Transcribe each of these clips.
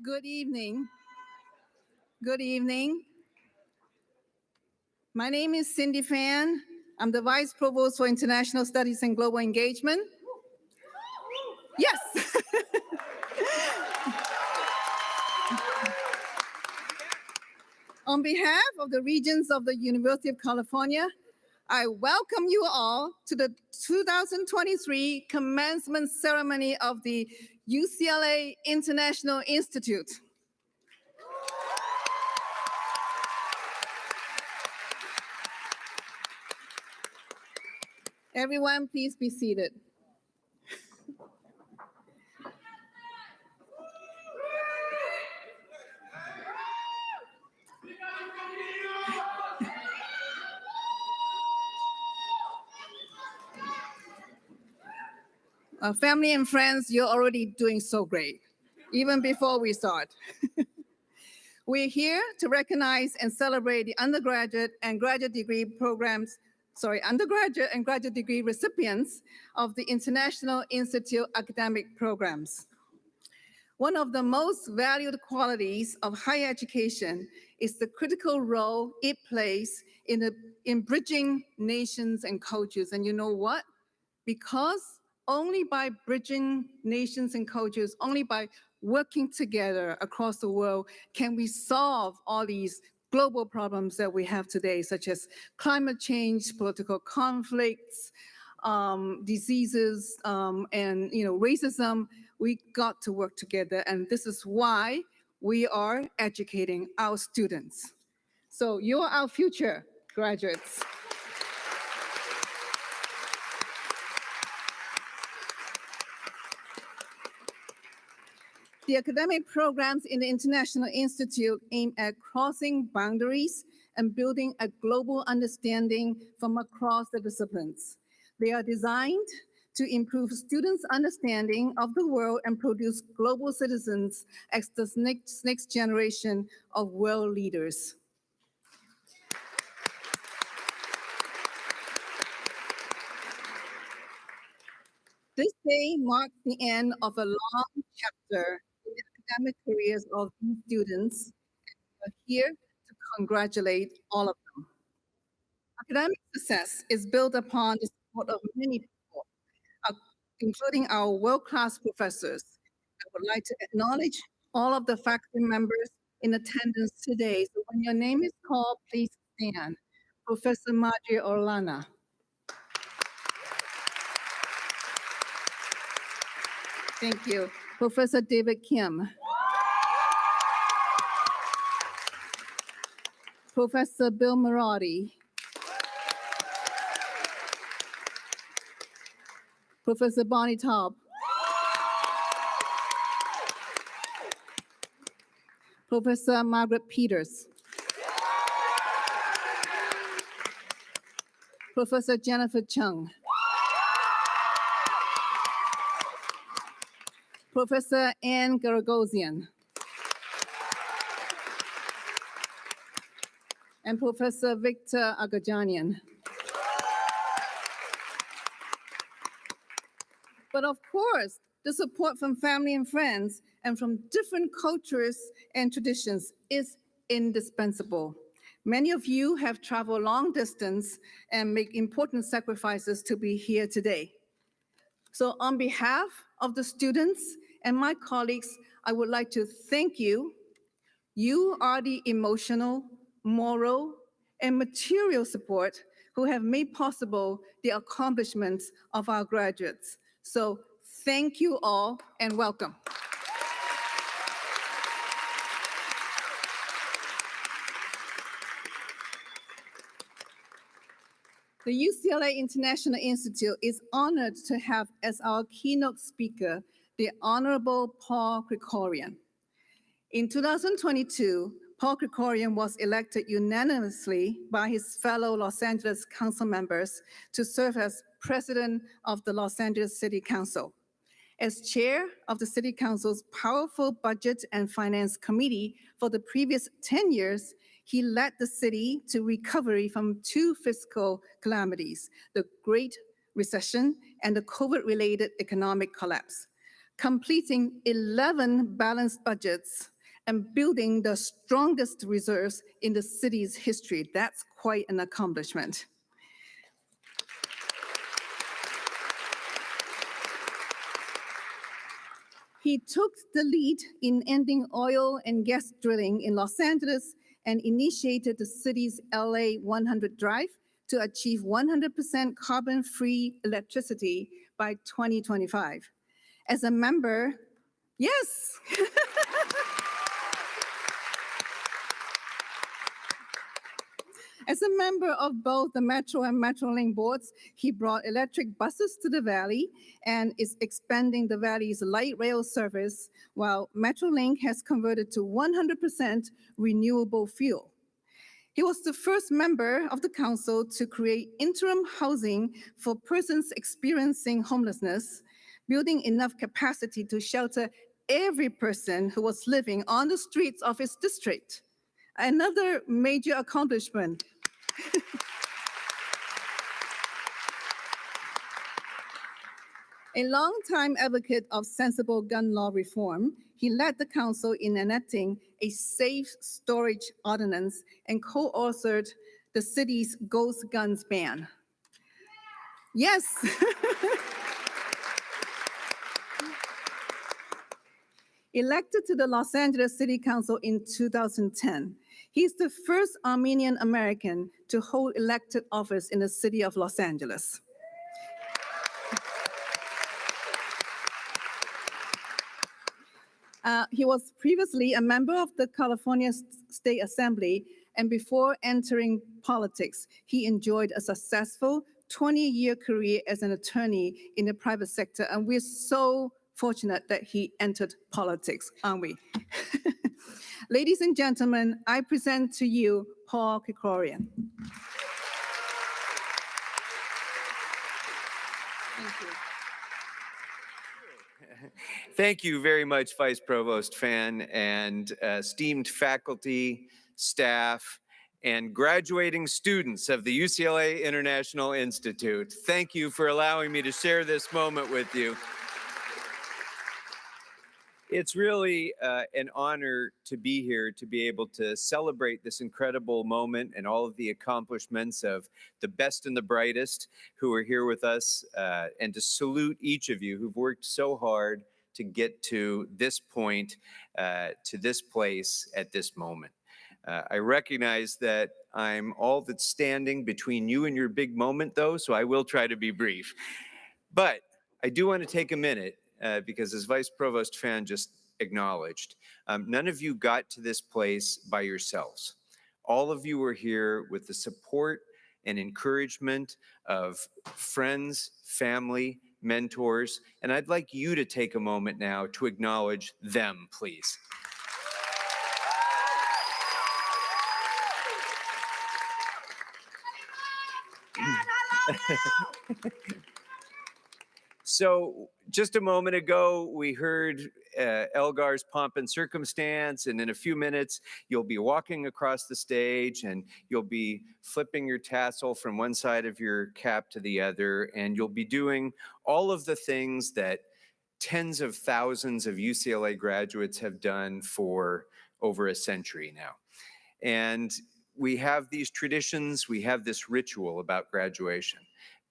Good evening. Good evening. My name is Cindy Fan. I'm the Vice Provost for International Studies and Global Engagement. Yes. On behalf of the Regents of the University of California, I welcome you all to the 2023 commencement ceremony of the UCLA International Institute. Everyone, please be seated. Family and friends, you're already doing so great, even before we start. We're here to recognize and celebrate the undergraduate and graduate degree recipients of the International Institute academic programs. One of the most valued qualities of higher education is the critical role it plays in bridging nations and cultures. And you know what? Because only by bridging nations and cultures, only by working together across the world, can we solve all these global problems that we have today, such as climate change, political conflicts, diseases, and racism. We got to work together, and this is why we are educating our students. So you're our future graduates. The academic programs in the International Institute aim at crossing boundaries and building a global understanding from across the disciplines. They are designed to improve students' understanding of the world and produce global citizens as the next generation of world leaders. This day marks the end of a long chapter in the academic careers of these students. We are here to congratulate all of them. Academic success is built upon the support of many people, including our world-class professors. I would like to acknowledge all of the faculty members in attendance today. So when your name is called, please stand. Professor Margie Orlana. Thank you. Professor David Kim. Professor Bill Marotti. Professor Bonnie Taub. Professor Margaret Peters. Professor Jennifer Chung. Professor Anne Garagosian. And Professor Victor Agajanian. But of course, the support from family and friends and from different cultures and traditions is indispensable. Many of you have traveled long distance and make important sacrifices to be here today. So on behalf of the students and my colleagues, I would like to thank you. You are the emotional, moral, and material support who have made possible the accomplishments of our graduates. So thank you all and welcome. The UCLA International Institute is honored to have as our keynote speaker the Honorable Paul Krekorian. In 2022, Paul Krekorian was elected unanimously by his fellow Los Angeles Council members to serve as president of the Los Angeles City Council. As chair of the City Council's powerful Budget and Finance Committee for the previous 10 years, he led the city to recovery from two fiscal calamities, the Great Recession and the COVID-related economic collapse. completing 11 balanced budgets, and building the strongest reserves in the city's history. That's quite an accomplishment. He took the lead in ending oil and gas drilling in Los Angeles and initiated the city's LA 100 drive to achieve 100% carbon-free electricity by 2025. As a member, yes. As a member of both the Metro and Metrolink boards, he brought electric buses to the Valley and is expanding the Valley's light rail service, while Metrolink has converted to 100% renewable fuel. He was the first member of the council to create interim housing for persons experiencing homelessness, building enough capacity to shelter every person who was living on the streets of his district. Another major accomplishment. A longtime advocate of sensible gun law reform, he led the council in enacting a safe storage ordinance and co-authored the city's ghost guns ban. Yes. Elected to the Los Angeles City Council in 2010, he's the first Armenian American to hold elected office in the city of Los Angeles. He was previously a member of the California State Assembly, and before entering politics, he enjoyed a successful 20-year career as an attorney in the private sector, and we're so fortunate that he entered politics, aren't we? Ladies and gentlemen, I present to you Paul Krekorian. Thank you. Thank you very much, Vice Provost Fan, and esteemed faculty, staff, and graduating students of the UCLA International Institute. Thank you for allowing me to share this moment with you. It's really an honor to be here, to be able to celebrate this incredible moment and all of the accomplishments of the best and the brightest who are here with us, and to salute each of you who've worked so hard to get to this point, to this place at this moment. I recognize that I'm all that's standing between you and your big moment, though, so I will try to be brief. But I do want to take a minute, because as Vice Provost Fan just acknowledged, none of you got to this place by yourselves. All of you were here with the support and encouragement of friends, family, mentors, and I'd like you to take a moment now to acknowledge them, please. So just a moment ago, we heard Elgar's Pomp and Circumstance, and in a few minutes, you'll be walking across the stage and you'll be flipping your tassel from one side of your cap to the other, and you'll be doing all of the things that tens of thousands of UCLA graduates have done for over a century now. And we have these traditions, we have this ritual about graduation.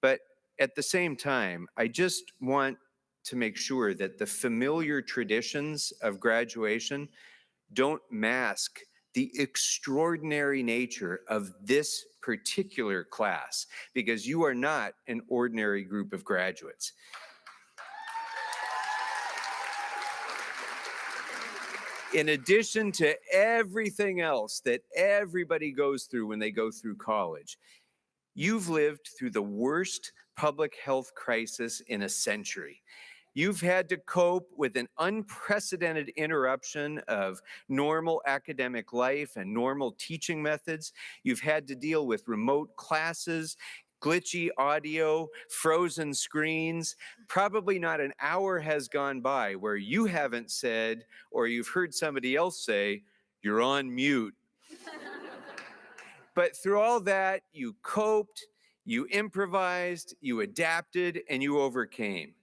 But at the same time, I just want to make sure that the familiar traditions of graduation don't mask the extraordinary nature of this particular class, because you are not an ordinary group of graduates. In addition to everything else that everybody goes through when they go through college, you've lived through the worst public health crisis in a century. You've had to cope with an unprecedented interruption of normal academic life and normal teaching methods. You've had to deal with remote classes, glitchy audio, frozen screens. Probably not an hour has gone by where you haven't said, or you've heard somebody else say, "You're on mute." But through all that, you coped, you improvised, you adapted, and you overcame.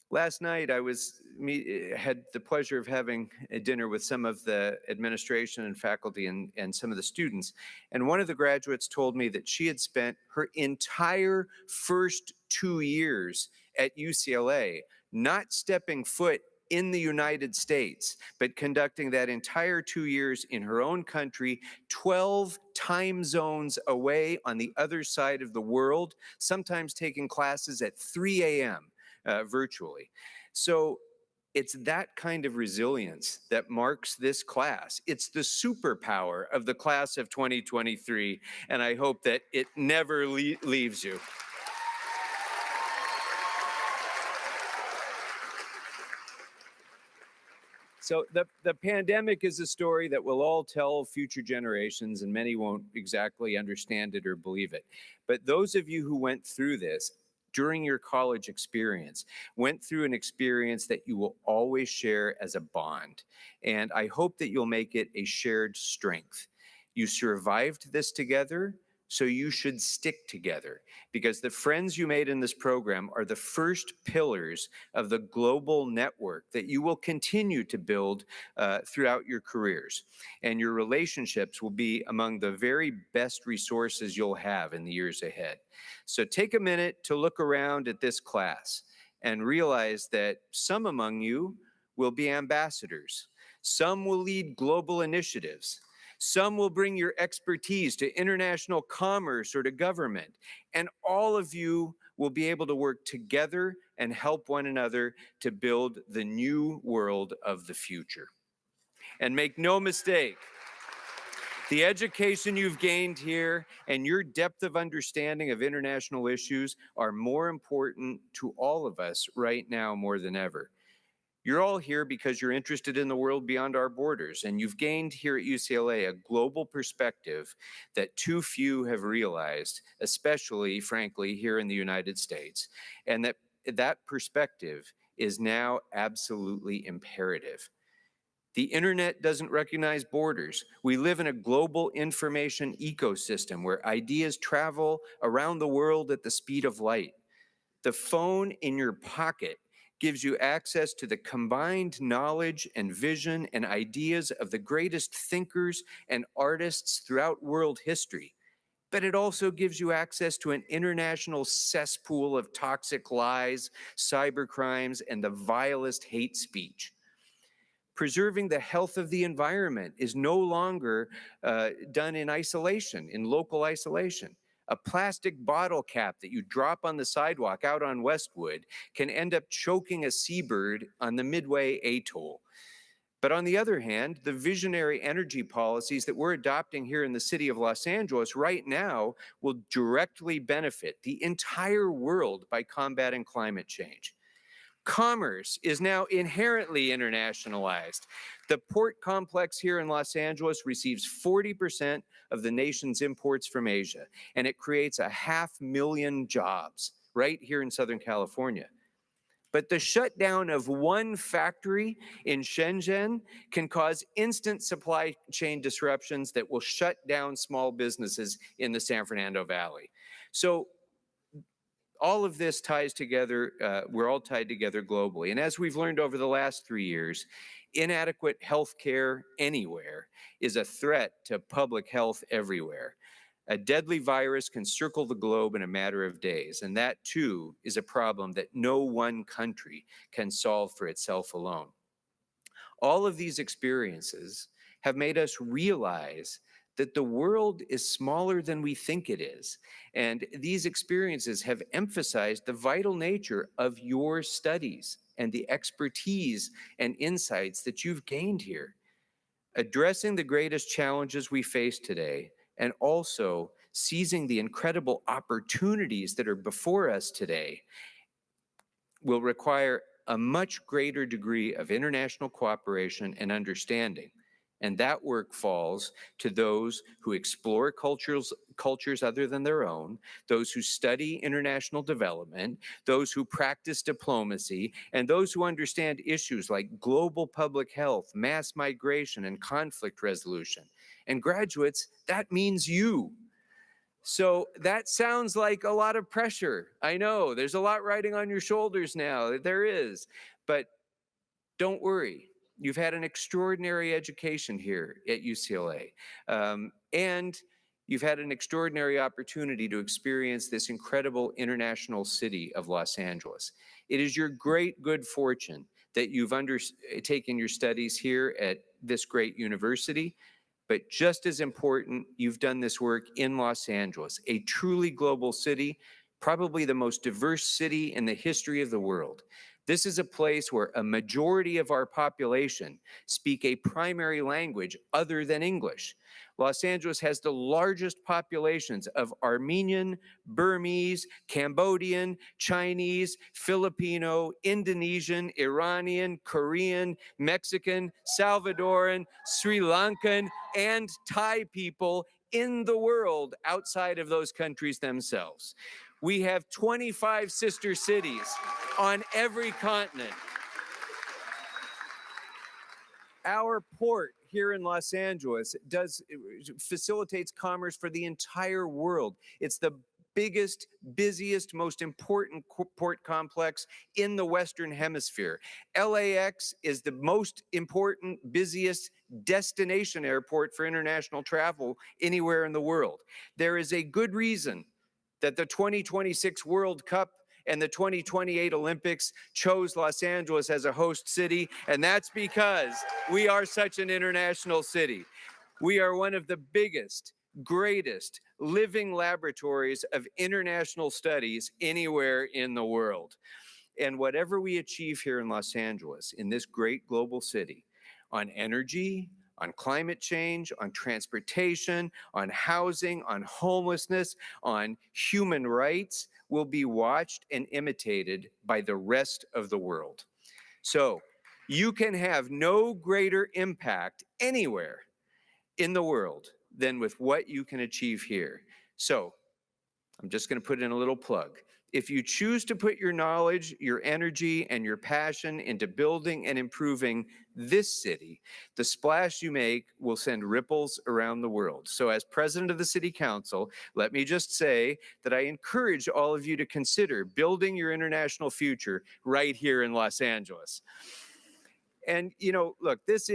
Last night, I had the pleasure of having a dinner with some of the administration and faculty and some of the students. And one of the graduates told me that she had spent her entire first 2 years at UCLA not stepping foot in the United States, but conducting that entire 2 years in her own country, 12 time zones away on the other side of the world, sometimes taking classes at 3 a.m. Virtually. So it's that kind of resilience that marks this class. It's the superpower of the class of 2023, and I hope that it never leaves you. So the pandemic is a story that we'll all tell future generations, and many won't exactly understand it or believe it. But those of you who went through this during your college experience went through an experience that you will always share as a bond. And I hope that you'll make it a shared strength. You survived this together, so you should stick together, because the friends you made in this program are the first pillars of the global network that you will continue to build throughout your careers. And your relationships will be among the very best resources you'll have in the years ahead. So take a minute to look around at this class and realize that some among you will be ambassadors. Some will lead global initiatives. Some will bring your expertise to international commerce or to government. And all of you will be able to work together and help one another to build the new world of the future. And make no mistake, the education you've gained here and your depth of understanding of international issues are more important to all of us right now more than ever. You're all here because you're interested in the world beyond our borders, and you've gained here at UCLA a global perspective that too few have realized, especially, frankly, here in the United States, and that perspective is now absolutely imperative. The internet doesn't recognize borders. We live in a global information ecosystem where ideas travel around the world at the speed of light. The phone in your pocket gives you access to the combined knowledge and vision and ideas of the greatest thinkers and artists throughout world history. But it also gives you access to an international cesspool of toxic lies, cybercrimes, and the vilest hate speech. Preserving the health of the environment is no longer done in isolation, in local isolation. A plastic bottle cap that you drop on the sidewalk out on Westwood can end up choking a seabird on the Midway Atoll. But on the other hand, the visionary energy policies that we're adopting here in the city of Los Angeles right now will directly benefit the entire world by combating climate change. Commerce is now inherently internationalized. The port complex here in Los Angeles receives 40% of the nation's imports from Asia, and it creates 500,000 jobs right here in Southern California. But the shutdown of one factory in Shenzhen can cause instant supply chain disruptions that will shut down small businesses in the San Fernando Valley. So all of this ties together, we're all tied together globally. And as we've learned over the last 3 years, inadequate health care anywhere is a threat to public health everywhere. A deadly virus can circle the globe in a matter of days, and that too is a problem that no one country can solve for itself alone. All of these experiences have made us realize that the world is smaller than we think it is. And these experiences have emphasized the vital nature of your studies and the expertise and insights that you've gained here. Addressing the greatest challenges we face today, and also seizing the incredible opportunities that are before us today, will require a much greater degree of international cooperation and understanding. And that work falls to those who explore cultures other than their own, those who study international development, those who practice diplomacy, and those who understand issues like global public health, mass migration, and conflict resolution. And graduates, that means you. So that sounds like a lot of pressure. I know there's a lot riding on your shoulders now. There is. But don't worry. You've had an extraordinary education here at UCLA. And you've had an extraordinary opportunity to experience this incredible international city of Los Angeles. It is your great good fortune that you've undertaken your studies here at this great university. But just as important, you've done this work in Los Angeles, a truly global city, probably the most diverse city in the history of the world. This is a place where a majority of our population speak a primary language other than English. Los Angeles has the largest populations of Armenian, Burmese, Cambodian, Chinese, Filipino, Indonesian, Iranian, Korean, Mexican, Salvadoran, Sri Lankan, and Thai people in the world outside of those countries themselves. We have 25 sister cities on every continent. Our port here in Los Angeles facilitates commerce for the entire world. It's the biggest, busiest, most important port complex in the Western Hemisphere. LAX is the most important, busiest destination airport for international travel anywhere in the world. There is a good reason that the 2026 World Cup and the 2028 Olympics chose Los Angeles as a host city, and that's because we are such an international city. We are one of the biggest, greatest living laboratories of international studies anywhere in the world. And whatever we achieve here in Los Angeles, in this great global city, on energy, on climate change, on transportation, on housing, on homelessness, on human rights, will be watched and imitated by the rest of the world. So you can have no greater impact anywhere in the world than with what you can achieve here. So I'm just going to put in a little plug. If you choose to put your knowledge, your energy, and your passion into building and improving this city, the splash you make will send ripples around the world. So as president of the City Council, let me just say that I encourage all of you to consider building your international future right here in Los Angeles. And, you know, look, this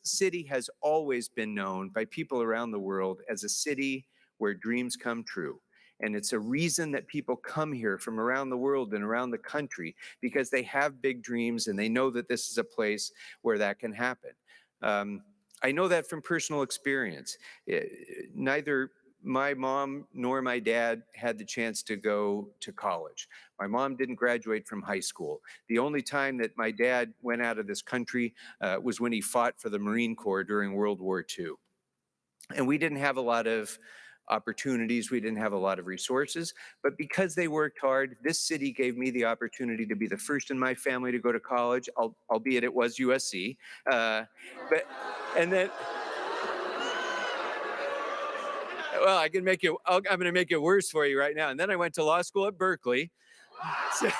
city has always been known by people around the world as a city where dreams come true. And it's a reason that people come here from around the world and around the country, because they have big dreams and they know that this is a place where that can happen. I know that from personal experience. Neither my mom nor my dad had the chance to go to college. My mom didn't graduate from high school. The only time that my dad went out of this country was when he fought for the Marine Corps during World War II. And we didn't have a lot of opportunities, we didn't have a lot of resources, but because they worked hard, this city gave me the opportunity to be the first in my family to go to college, albeit it was USC. And then, well, I'm going to make it worse for you right now. And then I went to law school at Berkeley. So,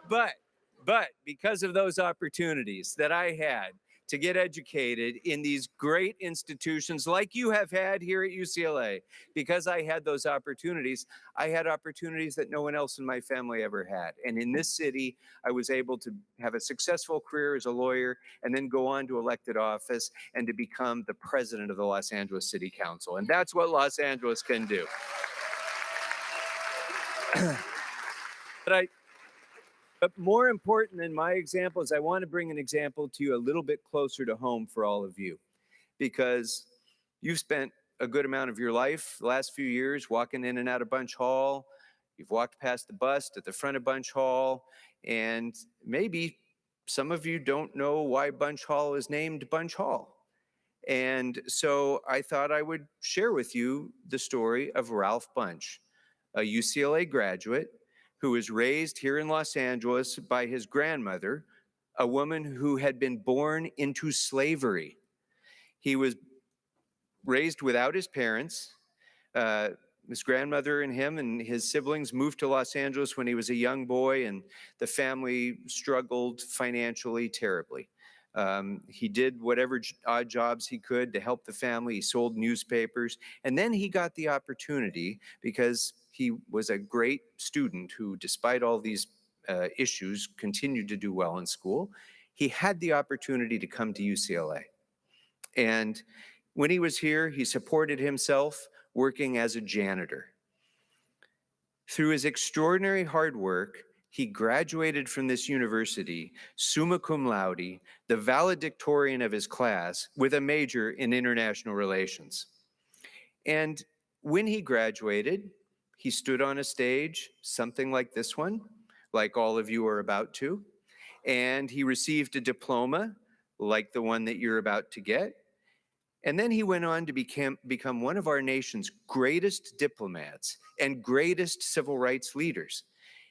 but because of those opportunities that I had to get educated in these great institutions like you have had here at UCLA, because I had those opportunities, I had opportunities that no one else in my family ever had. And in this city, I was able to have a successful career as a lawyer and then go on to elected office and to become the president of the Los Angeles City Council. And that's what Los Angeles can do. But more important than my example is I want to bring an example to you a little bit closer to home for all of you, because you've spent a good amount of your life, the last few years, walking in and out of Bunch Hall. You've walked past the bust at the front of Bunch Hall, and maybe some of you don't know why Bunch Hall is named Bunch Hall. And so I thought I would share with you the story of Ralph Bunche, a UCLA graduate who was raised here in Los Angeles by his grandmother, a woman who had been born into slavery. He was raised without his parents. His grandmother and him and his siblings moved to Los Angeles when he was a young boy, and the family struggled financially terribly. He did whatever odd jobs he could to help the family. He sold newspapers. And then he got the opportunity, because he was a great student who, despite all these issues, continued to do well in school. He had the opportunity to come to UCLA. And when he was here, he supported himself working as a janitor. Through his extraordinary hard work, he graduated from this university summa cum laude, the valedictorian of his class, with a major in international relations. And when he graduated, he stood on a stage, something like this one, like all of you are about to, and he received a diploma, like the one that you're about to get. And then he went on to become one of our nation's greatest diplomats and greatest civil rights leaders.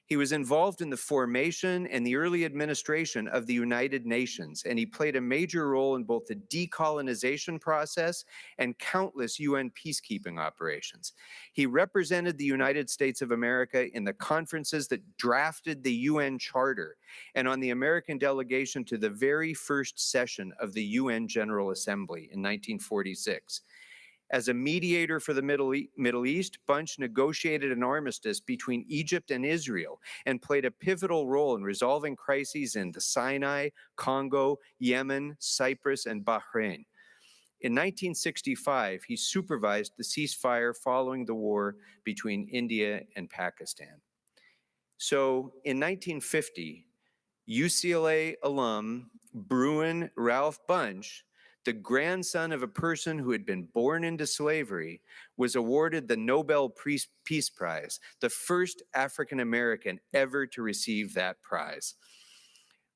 He was involved in the formation and the early administration of the United Nations, and he played a major role in both the decolonization process and countless UN peacekeeping operations. He represented the United States of America in the conferences that drafted the UN Charter and on the American delegation to the very first session of the UN General Assembly in 1946. As a mediator for the Middle East, Bunch negotiated an armistice between Egypt and Israel and played a pivotal role in resolving crises in the Sinai, Congo, Yemen, Cyprus, and Bahrain. In 1965, he supervised the ceasefire following the war between India and Pakistan. So in 1950, UCLA alum Bruin Ralph Bunch, the grandson of a person who had been born into slavery, was awarded the Nobel Peace Prize, the first African American ever to receive that prize.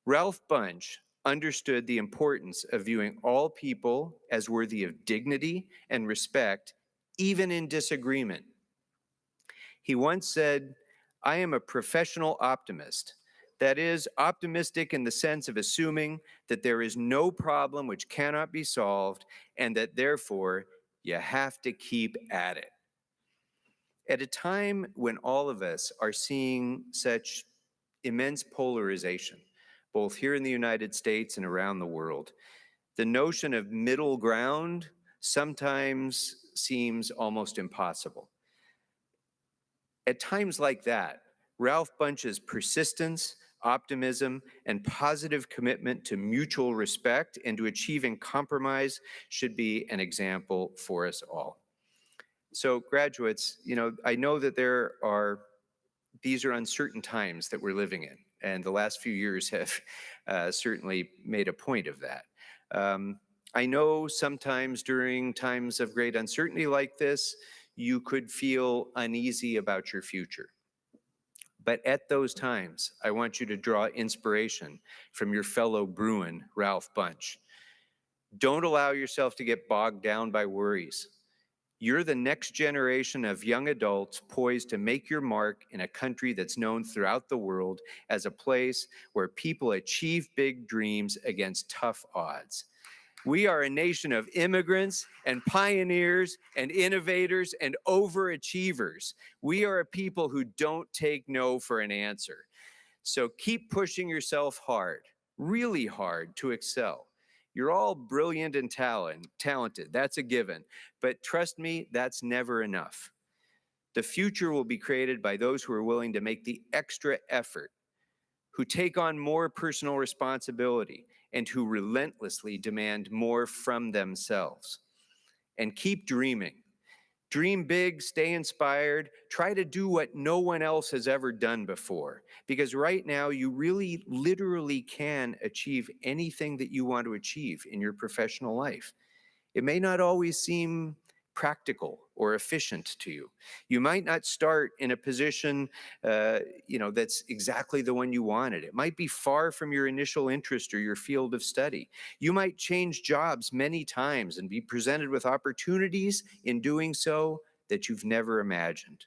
Ralph Bunch understood the importance of viewing all people as worthy of dignity and respect, even in disagreement. He once said, "I am a professional optimist. That is, optimistic in the sense of assuming that there is no problem which cannot be solved, and that therefore you have to keep at it." At a time when all of us are seeing such immense polarization, both here in the United States and around the world, the notion of middle ground sometimes seems almost impossible. At times like that, Ralph Bunch's persistence, optimism, and positive commitment to mutual respect and to achieving compromise should be an example for us all. So graduates, I know that these are uncertain times that we're living in, and the last few years have certainly made a point of that. I know sometimes during times of great uncertainty like this, you could feel uneasy about your future. But at those times, I want you to draw inspiration from your fellow Bruin, Ralph Bunch. Don't allow yourself to get bogged down by worries. You're the next generation of young adults poised to make your mark in a country that's known throughout the world as a place where people achieve big dreams against tough odds. We are a nation of immigrants and pioneers and innovators and overachievers. We are a people who don't take no for an answer. So keep pushing yourself hard, really hard, to excel. You're all brilliant and talented, that's a given. But trust me, that's never enough. The future will be created by those who are willing to make the extra effort, who take on more personal responsibility, and who relentlessly demand more from themselves. And keep dreaming. Dream big, stay inspired, try to do what no one else has ever done before. Because right now, you really literally can achieve anything that you want to achieve in your professional life. It may not always seem practical or efficient to you. You might not start in a position, that's exactly the one you wanted. It might be far from your initial interest or your field of study. You might change jobs many times and be presented with opportunities in doing so that you've never imagined.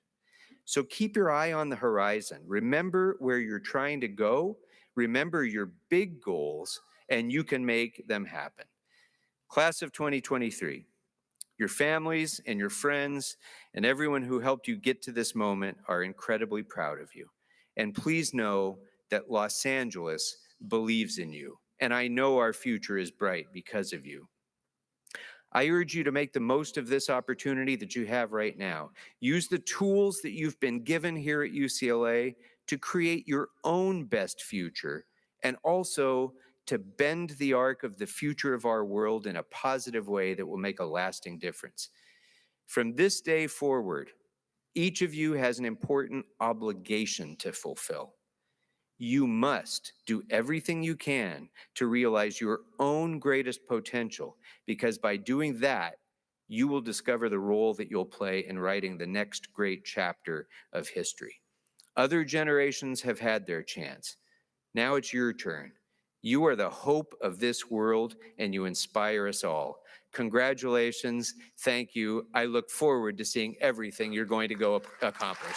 So keep your eye on the horizon. Remember where you're trying to go. Remember your big goals, and you can make them happen. Class of 2023. Your families and your friends and everyone who helped you get to this moment are incredibly proud of you. And please know that Los Angeles believes in you. and I know our future is bright because of you. I urge you to make the most of this opportunity that you have right now. Use the tools that you've been given here at UCLA to create your own best future, and also to bend the arc of the future of our world in a positive way that will make a lasting difference. From this day forward, each of you has an important obligation to fulfill. You must do everything you can to realize your own greatest potential, because by doing that, you will discover the role that you'll play in writing the next great chapter of history. Other generations have had their chance. Now it's your turn. You are the hope of this world, and you inspire us all. Congratulations. Thank you. I look forward to seeing everything you're going to go accomplish.